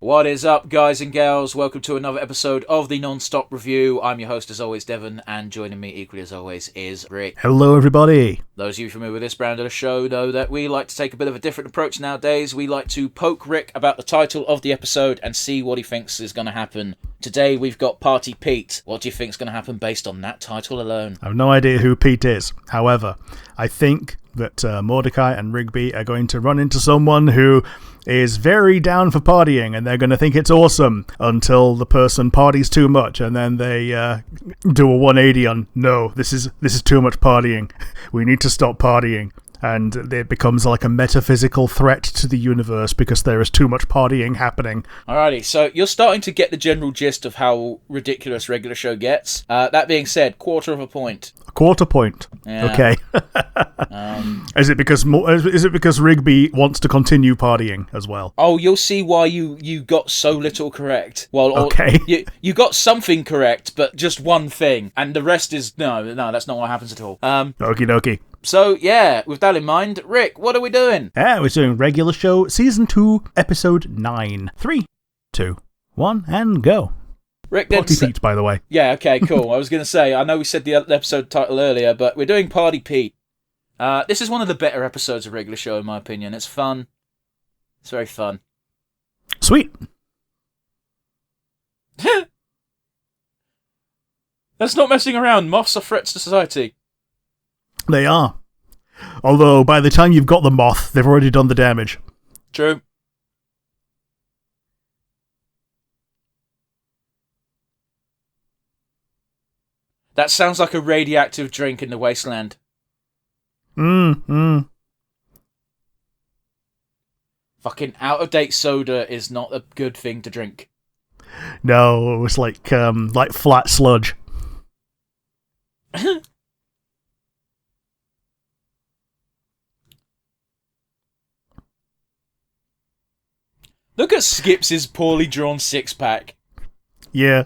What is up, guys and gals? Welcome to another episode of the Nonstop Review. I'm your host, as always, Devon, and joining me equally as always is Rick. Hello, everybody. Those of you familiar with this brand of the show know that we like to take a bit of a different approach nowadays. We like to poke Rick about the title of the episode and see what he thinks is going to happen. Today we've got Party Pete. What do you think is going to happen based on that title alone? I have no idea who Pete is. However, I think that Mordecai and Rigby are going to run into someone who is very down for partying, and they're going to think it's awesome until the person parties too much, and then they do a 180 on, no, this is too much partying. We need to stop partying. And it becomes like a metaphysical threat to the universe because there is too much partying happening. Alrighty, so you're starting to get the general gist of how ridiculous regular show gets. That being said, quarter of a point. A quarter point. Yeah. Okay. Is it because Rigby wants to continue partying as well? Oh, you'll see why you got so little correct. Well, okay. You got something correct, but just one thing, and the rest is no, that's not what happens at all. Okie dokie. So, yeah, with that in mind, Rick, what are we doing? We're doing Regular Show, Season 2, Episode 9. 3, 2, 1, and go. Rick Party Pete, by the way. Yeah, okay, cool. I was going to say, I know we said the episode title earlier, but we're doing Party Pete. This is one of the better episodes of Regular Show, in my opinion. It's fun. It's very fun. Sweet. That's not messing around. Moths are threats to society. They are. Although, by the time you've got the moth, they've already done the damage. True. That sounds like a radioactive drink in the wasteland. Fucking out-of-date soda is not a good thing to drink. No, it was like flat sludge. Look at Skips' poorly drawn six-pack. Yeah.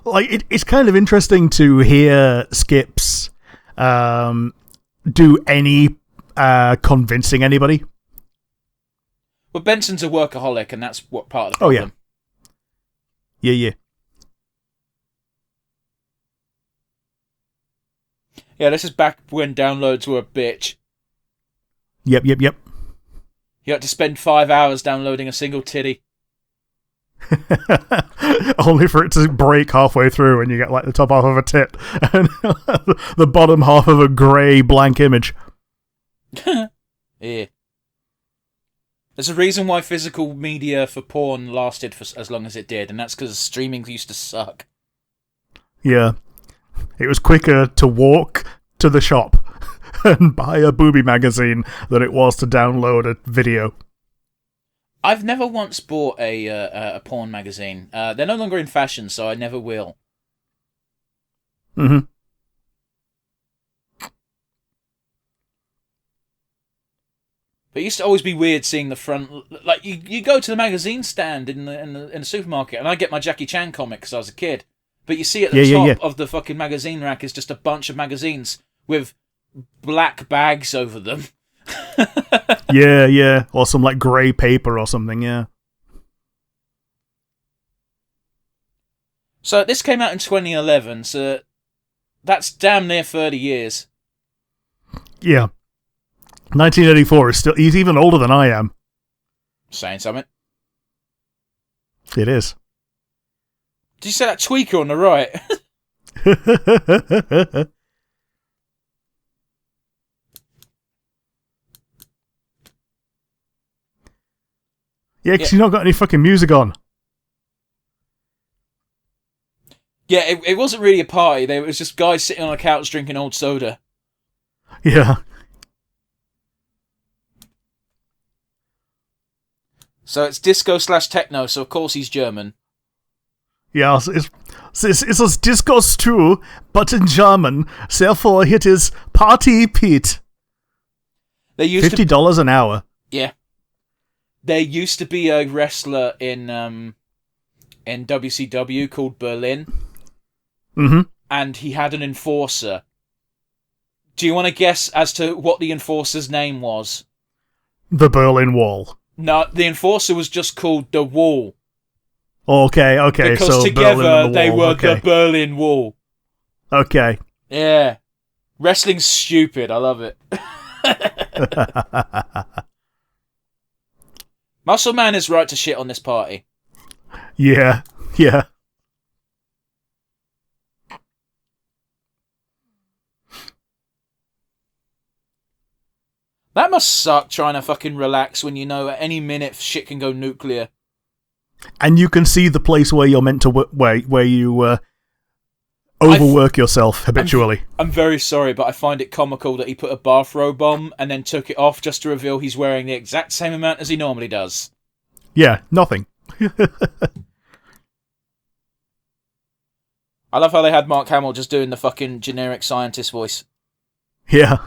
Like it's kind of interesting to hear Skips do any convincing anybody. Well, Benson's a workaholic, and that's what part of the problem. Oh, yeah. Yeah, this is back when downloads were a bitch. Yep. You had to spend 5 hours downloading a single titty. Only for it to break halfway through and you get like the top half of a tit and the bottom half of a grey blank image. Yeah. There's a reason why physical media for porn lasted for as long as it did, and that's because streaming used to suck. Yeah. It was quicker to walk to the shop and buy a booby magazine than it was to download a video. I've never once bought a porn magazine. They're no longer in fashion, so I never will. Mm-hmm. But it used to always be weird seeing the front. Like you go to the magazine stand in the supermarket, and I get my Jackie Chan comic because I was a kid. But you see at the top of the fucking magazine rack is just a bunch of magazines with black bags over them. Yeah. Or some like grey paper or something, yeah. So this came out in 2011, so that's damn near 30 years. Yeah. 1984 is still... He's even older than I am. Saying something? It is. Did you say that tweaker on the right? Yeah, because you've not got any fucking music on. Yeah, it wasn't really a party. It was just guys sitting on a couch drinking old soda. Yeah. So it's disco/techno, so of course he's German. Yeah, it's a discourse too, but in German. Therefore, it is Party Pete. $50 an hour. Yeah. There used to be a wrestler in WCW called Berlin. Mm-hmm. And he had an enforcer. Do you want to guess as to what the enforcer's name was? The Berlin Wall. No, the enforcer was just called The Wall. Okay. Because so together they were okay. the Berlin Wall. Okay. Yeah. Wrestling's stupid. I love it. Muscle Man is right to shit on this party. Yeah. That must suck trying to fucking relax when you know at any minute shit can go nuclear. And you can see the place where you're meant to where you overwork yourself habitually. I'm very sorry, but I find it comical that he put a bathrobe on and then took it off just to reveal he's wearing the exact same amount as he normally does. Yeah, nothing. I love how they had Mark Hamill just doing the fucking generic scientist voice. Yeah.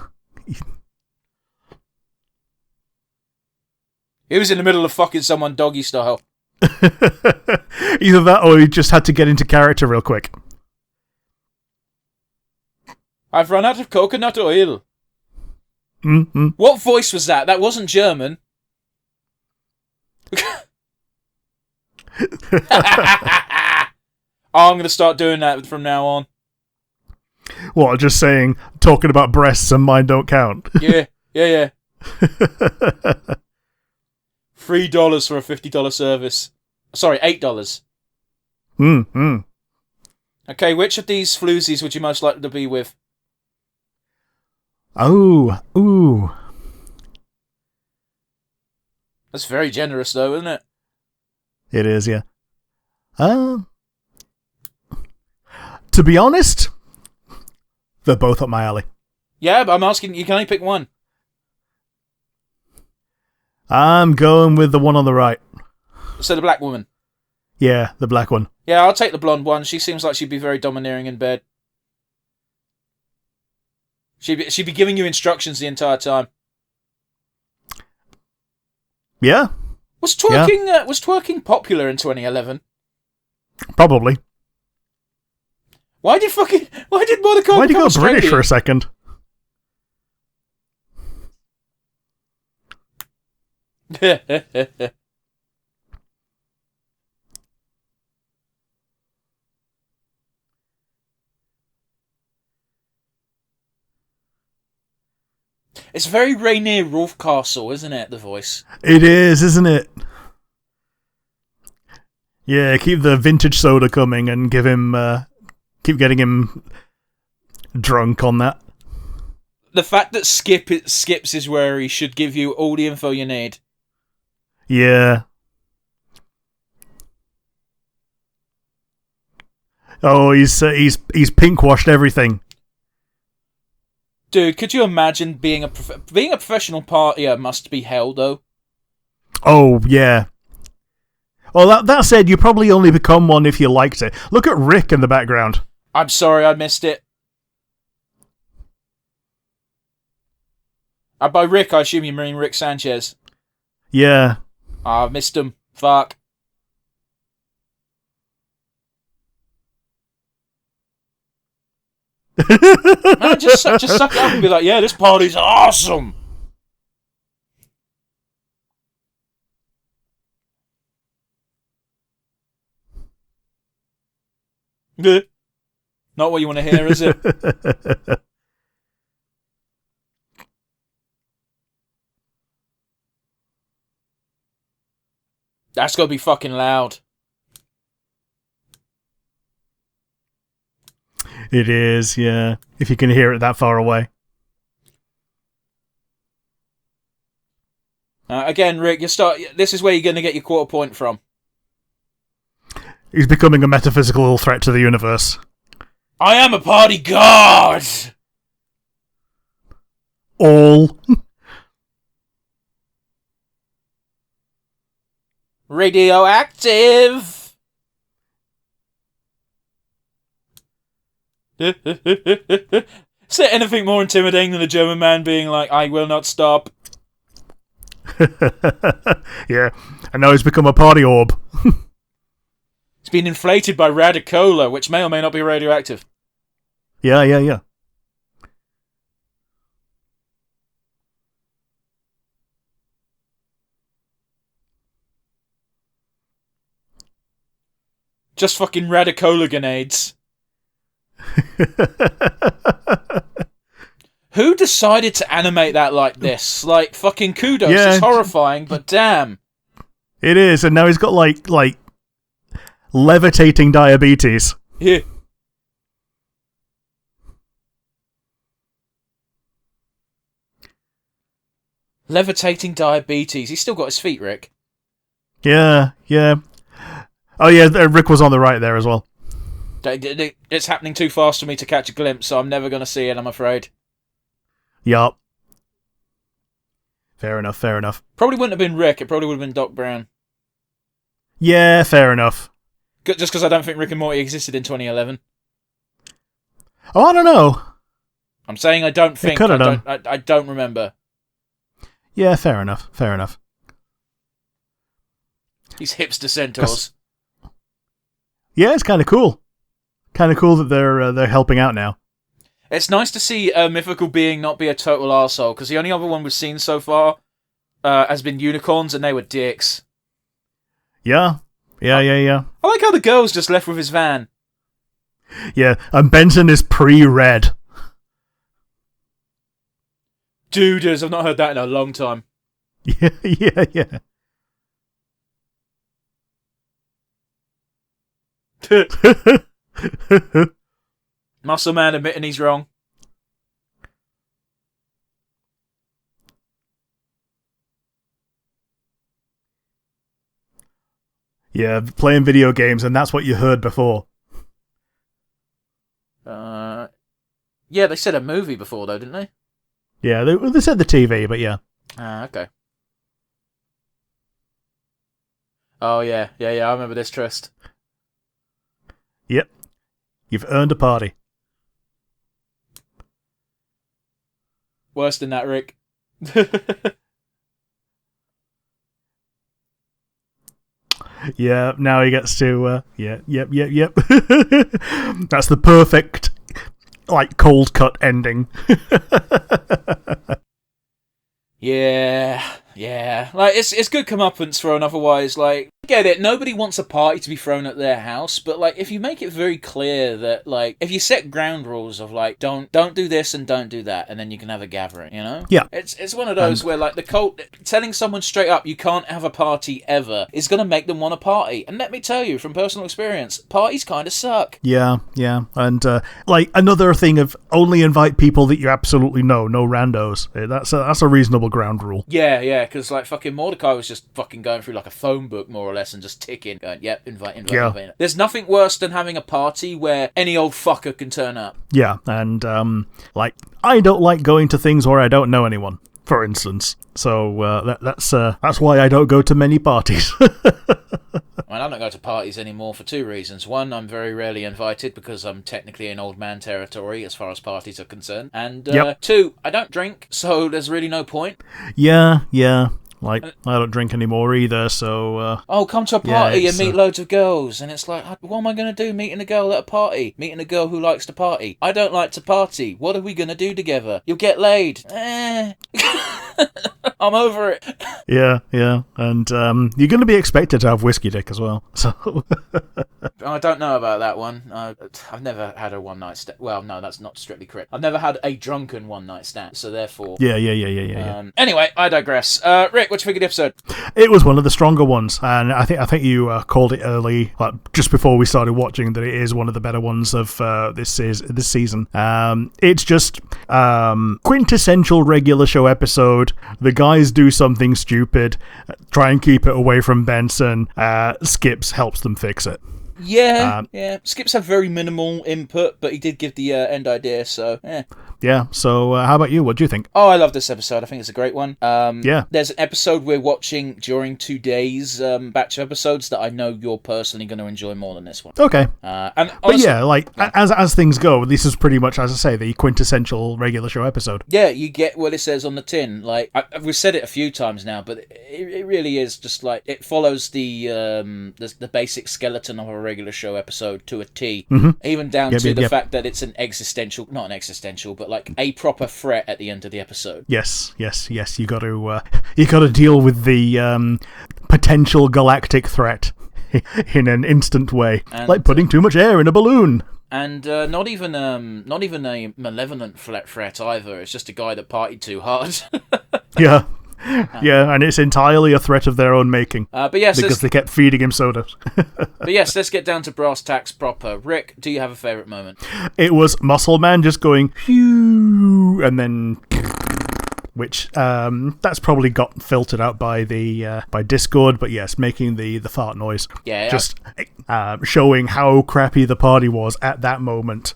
He was in the middle of fucking someone doggy style. Either that or he just had to get into character real quick. I've run out of coconut oil. Mm-hmm. What voice was that? That wasn't German. I'm going to start doing that from now on. What, just saying, talking about breasts and mine don't count? Yeah. $3 for a $50 service. Sorry, $8. Mm-hmm. Okay, which of these floozies would you most likely to be with? Oh, ooh. That's very generous, though, isn't it? It is, yeah. To be honest, they're both up my alley. Yeah, but I'm asking, you can only pick one. I'm going with the one on the right. So the black woman. Yeah, the black one. Yeah, I'll take the blonde one. She seems like she'd be very domineering in bed. She'd be giving you instructions the entire time. Yeah. Was twerking popular in 2011? Probably. Why did Mother Why'd you go British for a second? It's very Rainier Castle, isn't it, the voice? It is, isn't it? Yeah, keep the vintage soda coming and keep getting him drunk on that. The fact that Skips is where he should give you all the info you need. Yeah. Oh, he's pink washed everything. Dude, could you imagine being a professional partier must be hell, though? Oh, yeah. Well, that said, you probably only become one if you liked it. Look at Rick in the background. I'm sorry, I missed it. By Rick, I assume you mean Rick Sanchez. Yeah. I missed him. Fuck. Man, just suck it up and be like, yeah, this party's awesome. Not what you want to hear, is it? That's gonna be fucking loud. It is, yeah. If you can hear it that far away. Again, Rick, this is where you're going to get your quarter point from. He's becoming a metaphysical threat to the universe. I am a party god! All. Radioactive! Is there anything more intimidating than a German man being like, I will not stop? Yeah, and now he's become a party orb. It's been inflated by radicola, which may or may not be radioactive. Yeah. Just fucking Radicola grenades. Who decided to animate that like this? Like, fucking kudos. Yeah. It's horrifying, but damn. It is, and now he's got, like levitating diabetes. Yeah. Levitating diabetes. He's still got his feet, Rick. Yeah. Oh, yeah, Rick was on the right there as well. It's happening too fast for me to catch a glimpse, so I'm never going to see it, I'm afraid. Yup. Fair enough. Probably wouldn't have been Rick, it probably would have been Doc Brown. Yeah, fair enough. Just because I don't think Rick and Morty existed in 2011. Oh, I don't know. I'm saying I don't think. I don't remember. Yeah, fair enough. These hipster centaurs. Yeah, it's kind of cool. Kind of cool that they're helping out now. It's nice to see a mythical being not be a total arsehole, because the only other one we've seen so far has been unicorns, and they were dicks. Yeah. I like how the girl's just left with his van. Yeah, and Benson is pre-red. Dude, I've not heard that in a long time. Yeah. Muscle Man admitting he's wrong. Yeah, playing video games, and that's what you heard before. Yeah, they said a movie before, though, didn't they? Yeah, they said the TV, but yeah. Okay. Oh, yeah, I remember this, Trist. Yep. You've earned a party. Worse than that, Rick. Yeah, now he gets to, yep. That's the perfect, cold cut ending. Yeah. Like, it's good comeuppance for an otherwise, I get it, nobody wants a party to be thrown at their house, but, if you make it very clear that, if you set ground rules of, don't do this and don't do that, and then you can have a gathering, you know? Yeah. It's one of those where, the cult, telling someone straight up you can't have a party ever is going to make them want a party. And let me tell you, from personal experience, parties kind of suck. Yeah. And, another thing of only invite people that you absolutely know, no randos. That's a reasonable ground rule. Yeah, because, fucking Mordecai was just fucking going through, a phone book, more or less, and just ticking, going, yep, invite. There's nothing worse than having a party where any old fucker can turn up. Yeah, and, I don't like going to things where I don't know anyone, for instance. So, that's why I don't go to many parties. I don't go to parties anymore for two reasons. One, I'm very rarely invited because I'm technically in old man territory as far as parties are concerned. And two, I don't drink, so there's really no point. Yeah. I don't drink anymore either, so... come to a party and meet loads of girls. And it's what am I going to do meeting a girl at a party? Meeting a girl who likes to party. I don't like to party. What are we going to do together? You'll get laid. I'm over it. Yeah. And you're going to be expected to have whiskey dick as well. So I don't know about that one. I've never had a one-night stand. Well, no, that's not strictly correct. I've never had a drunken one-night stand, so therefore... Yeah. Anyway, I digress. Rick, what do you think of the episode? It was one of the stronger ones, and I think you called it early, just before we started watching, that it is one of the better ones of this season. It's just quintessential regular show episode. The guys do something stupid, try and keep it away from Benson. Skips helps them fix it. Yeah. Skips have very minimal input, but he did give the end idea, so yeah. Yeah, so how about you? What do you think? Oh, I love this episode. I think it's a great one. Yeah. There's an episode we're watching during 2 days, batch of episodes that I know you're personally going to enjoy more than this one. Okay. And honestly, as things go, this is pretty much, as I say, the quintessential regular show episode. Yeah, you get what it says on the tin. We've said it a few times now, but it really is just it follows the basic skeleton of a regular show episode to a T, even down to the fact that it's not an existential, but a proper threat at the end of the episode. Yes. You got to deal with the potential galactic threat in an instant way, like putting too much air in a balloon. And not even a malevolent threat either. It's just a guy that partied too hard. Yeah. Yeah, and it's entirely a threat of their own making. But yes, because they kept feeding him soda. But yes, let's get down to brass tacks proper. Rick, do you have a favourite moment? It was Muscle Man just going, phew, and then... which that's probably got filtered out by the by Discord, but yes, making the fart noise. Yeah, just showing how crappy the party was at that moment.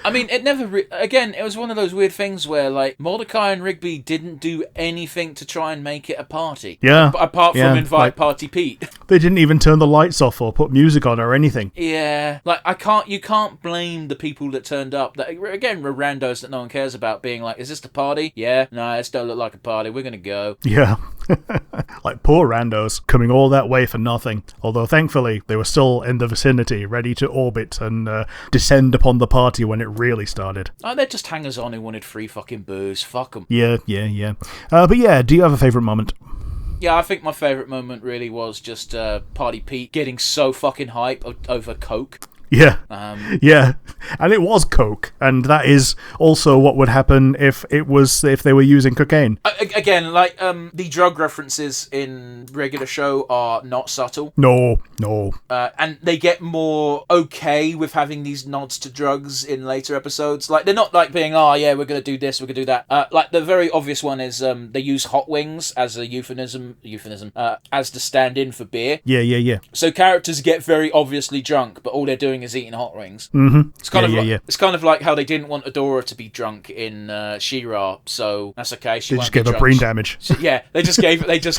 I mean, it never. Again, it was one of those weird things where like Mordecai and Rigby didn't do anything to try and make it a party. Yeah, apart from invite Party Pete. They didn't even turn the lights off or put music on or anything. Yeah, like you can't blame the people that turned up. That again were randos that no one cares about, being like, "Is this the party? Yeah, no, this don't look like a party. We're gonna go." Yeah, like poor randos coming all that way for nothing. Although thankfully they were still in the vicinity, ready to orbit and descend upon the party when it really started. Oh, they're just hangers on who wanted free fucking booze. Fuck them. Yeah. But yeah, do you have a favourite moment? Yeah, I think my favourite moment really was just Party Pete getting so fucking hype over Coke. Yeah, yeah, and it was coke, and that is also what would happen if they were using cocaine. Again, like the drug references in regular show are not subtle. No. And they get more okay with having these nods to drugs in later episodes. Like they're not like being, oh yeah, we're gonna do this, we're gonna do that. Like the very obvious one is they use hot wings as a euphemism, as the stand-in for beer. Yeah. So characters get very obviously drunk, but all they're doing is eating hot wings. Mm-hmm. It's kind of like how they didn't want Adora to be drunk in She-Ra, so that's okay. They just gave her brain damage. Yeah, they just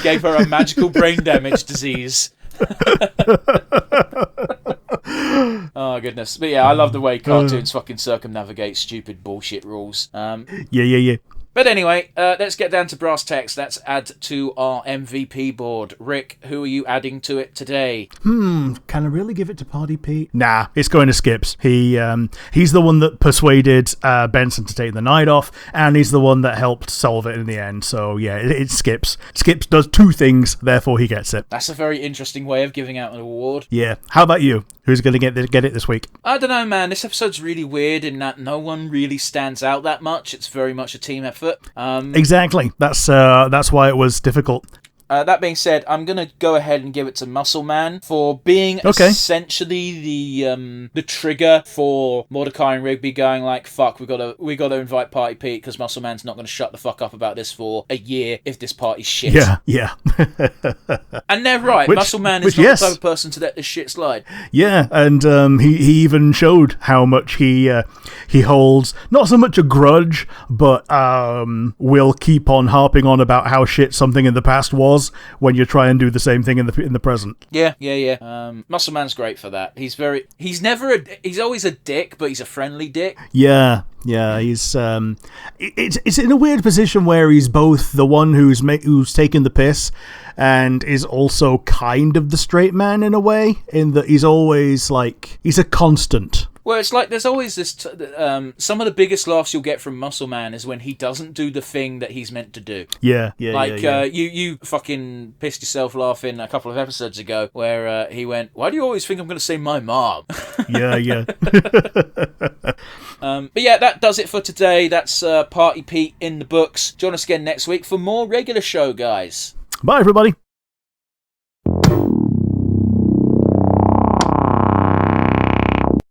gave her a magical brain damage disease. Oh goodness, but yeah, I love the way cartoons fucking circumnavigate stupid bullshit rules. Yeah. But anyway, let's get down to brass tacks. Let's add to our MVP board. Rick, who are you adding to it today? Can I really give it to Party Pete? Nah, it's going to Skips. He's the one that persuaded Benson to take the night off, and he's the one that helped solve it in the end. So yeah, it's Skips. Skips does two things, therefore he gets it. That's a very interesting way of giving out an award. Yeah. How about you? Who's going to get it this week? I don't know, man. This episode's really weird in that no one really stands out that much. It's very much a team effort. Exactly. That's why it was difficult. That being said, I'm gonna go ahead and give it to Muscle Man for being essentially the trigger for Mordecai and Rigby going like, "Fuck, we gotta invite Party Pete because Muscle Man's not gonna shut the fuck up about this for a year if this party's shit." Yeah. And they're right. Muscle Man is not the type of person to let this shit slide. Yeah, and he even showed how much he holds not so much a grudge, but will keep on harping on about how shit something in the past was when you try and do the same thing in the present. Yeah. Muscle Man's great for that. He's always a dick, but he's a friendly dick. Yeah. He's it's in a weird position where he's both the one who's taken the piss and is also kind of the straight man in a way, in that he's always like, he's a constant. Well, it's like there's always this... some of the biggest laughs you'll get from Muscle Man is when he doesn't do the thing that he's meant to do. Yeah. You fucking pissed yourself laughing a couple of episodes ago where he went, "Why do you always think I'm going to say my mom?" Yeah. But yeah, that does it for today. That's Party Pete in the books. Join us again next week for more regular show, guys. Bye, everybody.